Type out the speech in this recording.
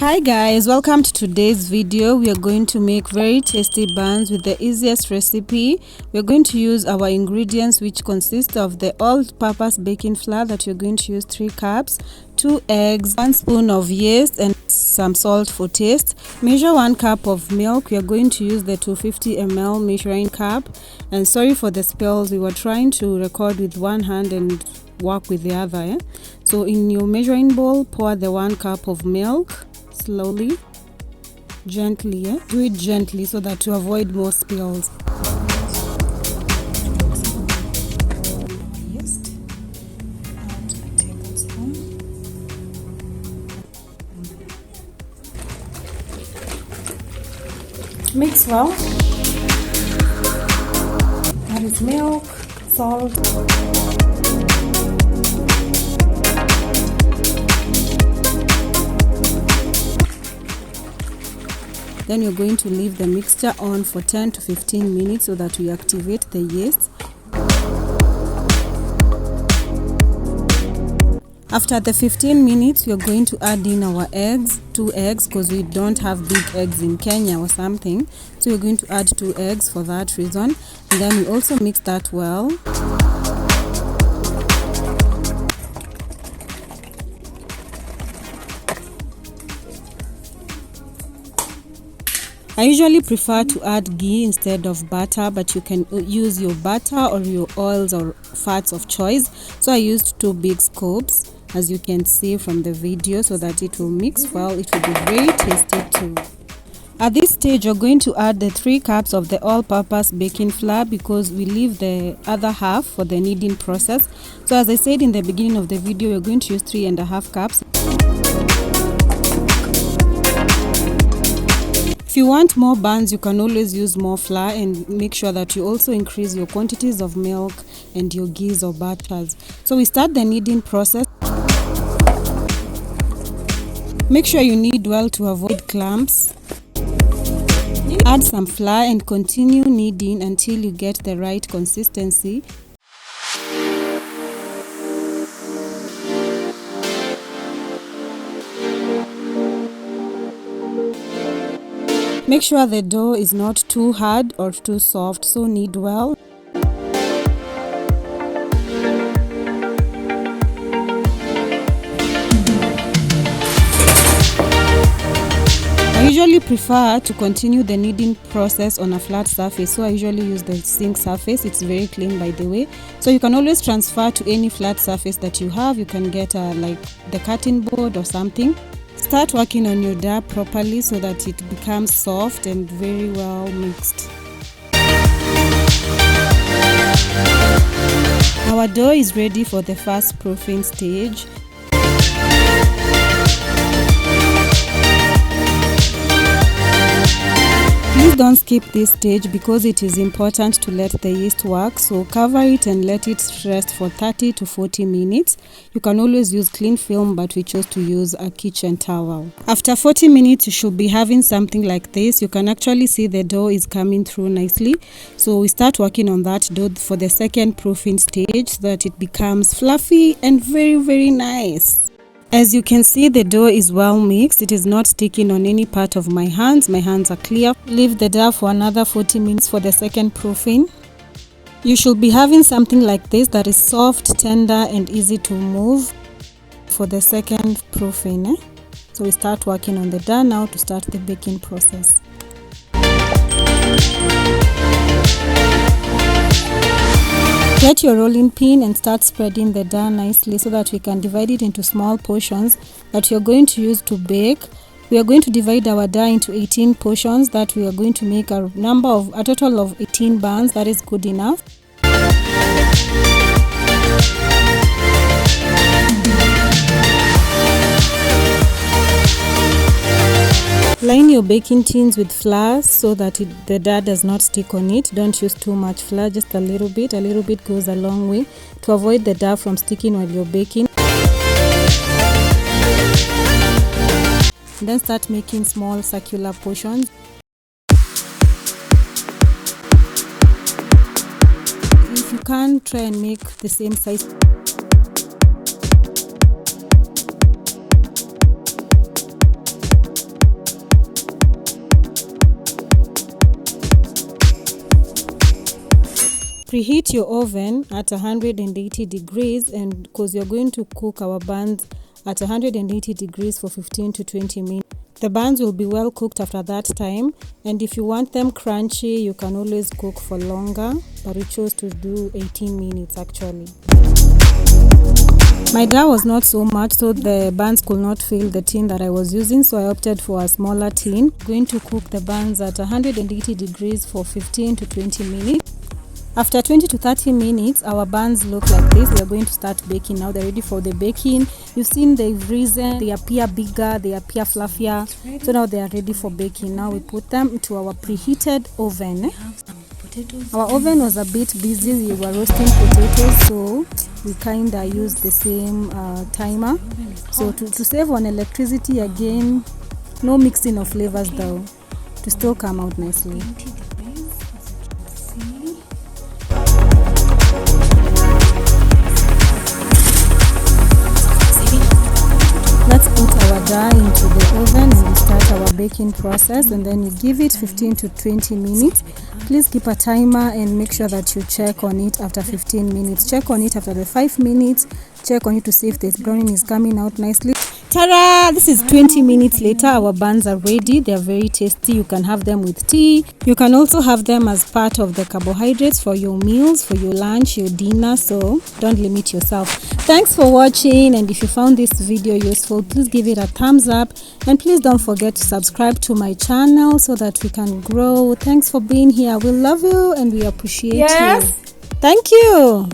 Hi guys, welcome to today's video. We are going to make very tasty buns with the easiest recipe. We're going to use our ingredients, which consist of the all-purpose baking flour that you're going to use 3 cups, 2 eggs, 1 spoon of yeast and some salt for taste. Measure 1 cup of milk. We are going to use the 250 ml measuring cup. And sorry for the spills, we were trying to record with one hand and work with the other. So in your measuring bowl, pour the 1 cup of milk. Slowly, gently, do it gently so that to avoid more spills. Yeast, add a tablespoon. Mix well. That is milk, salt. Then you're going to leave the mixture on for 10 to 15 minutes so that we activate the yeast. After the 15 minutes, we're going to add in our eggs, 2 eggs, because we don't have big eggs in Kenya or something. So we're going to add 2 eggs for that reason. And then we also mix that well. I usually prefer to add ghee instead of butter, but you can use your butter or your oils or fats of choice. So I used 2 big scoops, as you can see from the video, so that it will mix well. It will be very tasty too. At this stage, you're going to add the 3 cups of the all-purpose baking flour, because we leave the other half for the kneading process. So as I said in the beginning of the video, we're going to use 3.5 cups. If you want more buns, you can always use more flour, and make sure that you also increase your quantities of milk and your ghees or butters. So we start the kneading process. Make sure you knead well to avoid clumps. Add some flour and continue kneading until you get the right consistency. Make sure the dough is not too hard or too soft, so knead well. I usually prefer to continue the kneading process on a flat surface, so I usually use the sink surface. It's very clean, by the way, so you can always transfer to any flat surface that you have. You can get like the cutting board or something. Start working on your dough properly so that it becomes soft and very well mixed. Our dough is ready for the first proofing stage. Please don't skip this stage because it is important to let the yeast work, so cover it and let it rest for 30 to 40 minutes. You can always use clean film, but we chose to use a kitchen towel. After 40 minutes, you should be having something like this. You can actually see the dough is coming through nicely. So we start working on that dough for the second proofing stage so that it becomes fluffy and very nice. As you can see, the dough is well mixed. It is not sticking on any part of my hands. My hands are clear. Leave the dough for another 40 minutes for the second proofing. You should be having something like this that is soft, tender and easy to move for the second proofing. So we start working on the dough now to start the baking process. Get your rolling pin and start spreading the dough nicely so that we can divide it into small portions that you're going to use to bake. We are going to divide our dough into 18 portions that we are going to make a total of 18 buns. That is good enough. Line your baking tins with flour so that the dough does not stick on it. Don't use too much flour, just a little bit. A little bit goes a long way to avoid the dough from sticking while you're baking. Then start making small circular portions. If you can, try and make the same size. Preheat your oven at 180 degrees, and because you're going to cook our buns at 180 degrees for 15 to 20 minutes. The buns will be well cooked after that time, and if you want them crunchy, you can always cook for longer, but we chose to do 18 minutes actually. My dough was not so much, so the buns could not fill the tin that I was using, so I opted for a smaller tin. I'm going to cook the buns at 180 degrees for 15 to 20 minutes. After 20 to 30 minutes, our buns look like this. We are going to start baking now. They're ready for the baking. You've seen they've risen, they appear bigger, they appear fluffier. So now they are ready for baking. Now we put them into our preheated oven. Our oven was a bit busy. We were roasting potatoes, so we kinda used the same timer. So to save on electricity again, no mixing of flavors though, to still come out nicely. Let's put our dough into the oven and we start our baking process, and then you give it 15 to 20 minutes. Please keep a timer and make sure that you check on it after 15 minutes. Check on it after the 5 minutes. Check on it to see if the browning is coming out nicely. Ta-da! This is 20 minutes later. Our buns are ready. They are very tasty. You can have them with tea. You can also have them as part of the carbohydrates for your meals, for your lunch, your dinner. So don't limit yourself. Thanks for watching, and if you found this video useful, please give it a thumbs up, and please don't forget to subscribe to my channel so that we can grow. Thanks for being here. We love you and we appreciate you. Thank you.